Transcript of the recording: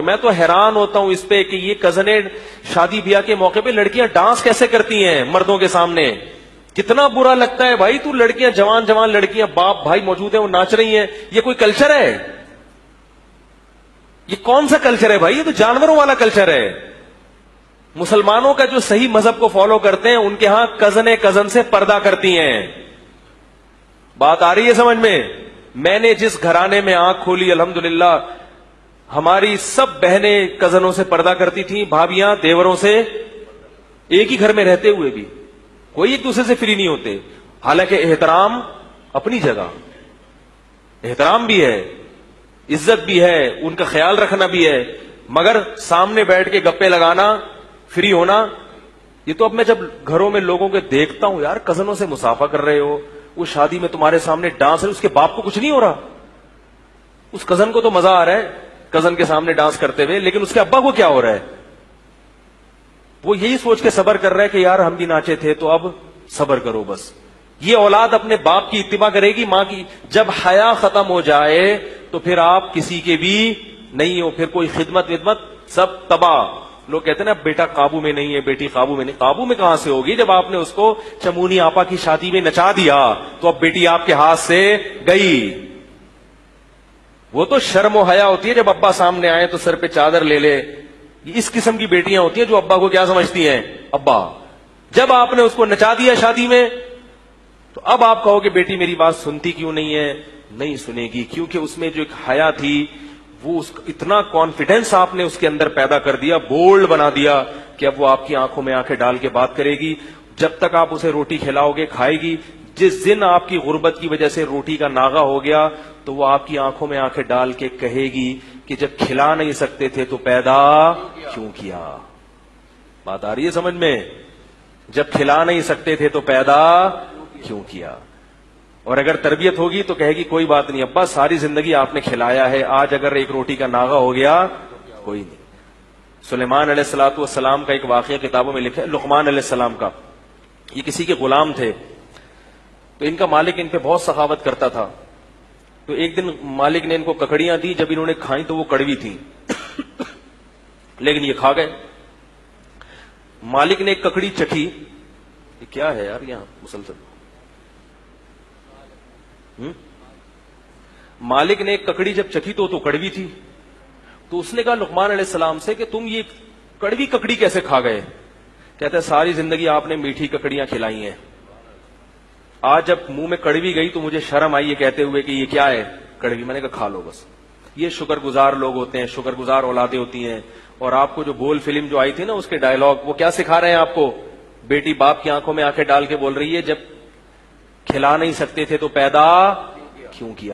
میں تو حیران ہوتا ہوں اس پہ کہ یہ کزنیں شادی بیاہ کے موقع پہ لڑکیاں ڈانس کیسے کرتی ہیں مردوں کے سامنے. کتنا برا لگتا ہے بھائی. تو لڑکیاں جوان جوان لڑکیاں باپ بھائی موجود ہیں وہ ناچ رہی ہیں. یہ کوئی کلچر ہے؟ یہ کون سا کلچر ہے بھائی؟ یہ تو جانوروں والا کلچر ہے. مسلمانوں کا جو صحیح مذہب کو فالو کرتے ہیں ان کے ہاں کزن سے پردہ کرتی ہیں. بات آ رہی ہے سمجھ میں؟ میں نے جس گھرانے میں آنکھ کھولی الحمدللہ ہماری سب بہنیں کزنوں سے پردہ کرتی تھیں, بھابیاں دیوروں سے, ایک ہی گھر میں رہتے ہوئے بھی کوئی ایک دوسرے سے فری نہیں ہوتے. حالانکہ احترام اپنی جگہ, احترام بھی ہے, عزت بھی ہے, ان کا خیال رکھنا بھی ہے, مگر سامنے بیٹھ کے گپے لگانا, فری ہونا, یہ تو اب میں جب گھروں میں لوگوں کے دیکھتا ہوں یار کزنوں سے مسافہ کر رہے ہو, وہ شادی میں تمہارے سامنے ڈانس ہے, اس کے باپ کو کچھ نہیں ہو رہا, اس کزن کو تو مزہ آ رہا ہے کزن کے سامنے ڈانس کرتے ہوئے, لیکن اس کے ابا کو کیا ہو رہا ہے؟ وہ یہی سوچ کے صبر کر رہا ہے کہ یار ہم بھی ناچے تھے تو اب صبر کرو بس. یہ اولاد اپنے باپ کی اتباع کرے گی, ماں کی. جب حیا ختم ہو جائے تو پھر آپ کسی کے بھی نہیں ہو, پھر کوئی خدمت ودمت سب تباہ. لوگ کہتے ہیں نا بیٹا قابو میں نہیں ہے, بیٹی قابو میں نہیں. قابو میں کہاں سے ہوگی جب آپ نے اس کو چمونی آپا کی شادی میں نچا دیا تو اب بیٹی آپ کے ہاتھ سے گئی. وہ تو شرم و حیا ہوتی ہے جب ابا سامنے آئے تو سر پہ چادر لے لے. اس قسم کی بیٹیاں ہوتی ہیں جو ابا کو کیا سمجھتی ہیں؟ ابا. جب آپ نے اس کو نچا دیا شادی میں تو اب آپ کہو کہ بیٹی میری بات سنتی کیوں نہیں ہے؟ نہیں سنے گی, کیونکہ اس میں جو ایک حیا تھی وہ اتنا کانفیڈینس آپ نے اس کے اندر پیدا کر دیا, بولڈ بنا دیا کہ اب وہ آپ کی آنکھوں میں آنکھیں ڈال کے بات کرے گی. جب تک آپ اسے روٹی کھلاؤ گے کھائے گی. جس دن آپ کی غربت کی وجہ سے روٹی کا ناغہ ہو گیا تو وہ آپ کی آنکھوں میں آنکھیں ڈال کے کہے گی کہ جب کھلا نہیں سکتے تھے تو پیدا کیوں کیا. بات آ رہی ہے سمجھ میں؟ جب کھلا نہیں سکتے تھے تو پیدا کیوں کیا. اور اگر تربیت ہوگی تو کہے گی کوئی بات نہیں ابا, ساری زندگی آپ نے کھلایا ہے, آج اگر ایک روٹی کا ناغہ ہو گیا کوئی نہیں. سلیمان علیہ الصلوۃ والسلام کا ایک واقعہ کتابوں میں لکھا ہے, لقمان علیہ السلام کا. یہ کسی کے غلام تھے تو ان کا مالک ان پہ بہت سخاوت کرتا تھا. تو ایک دن مالک نے ان کو ککڑیاں دی, جب انہوں نے کھائیں تو وہ کڑوی تھیں لیکن یہ کھا گئے. مالک نے ایک ککڑی چکھی, یہ کیا ہے یار یہاں مسلسل. مالک نے ایک ککڑی جب چکھی تو کڑوی تھی. تو اس نے کہا لقمان علیہ السلام سے کہ تم یہ کڑوی ککڑی کیسے کھا گئے؟ کہتا ہے ساری زندگی آپ نے میٹھی ککڑیاں کھلائی ہیں, آج جب منہ میں کڑوی گئی تو مجھے شرم آئی یہ کہتے ہوئے کہ یہ کیا ہے کڑوی. میں نے کہا کھا لو بس. یہ شکر گزار لوگ ہوتے ہیں, شکر گزار اولادیں ہوتی ہیں. اور آپ کو جو بول فلم جو آئی تھی نا اس کے ڈائلگ وہ کیا سکھا رہے ہیں آپ کو؟ بیٹی باپ کی آنکھوں میں آنکھیں ڈال کے بول رہی ہے جب کھلا نہیں سکتے تھے تو پیدا کیوں کیا.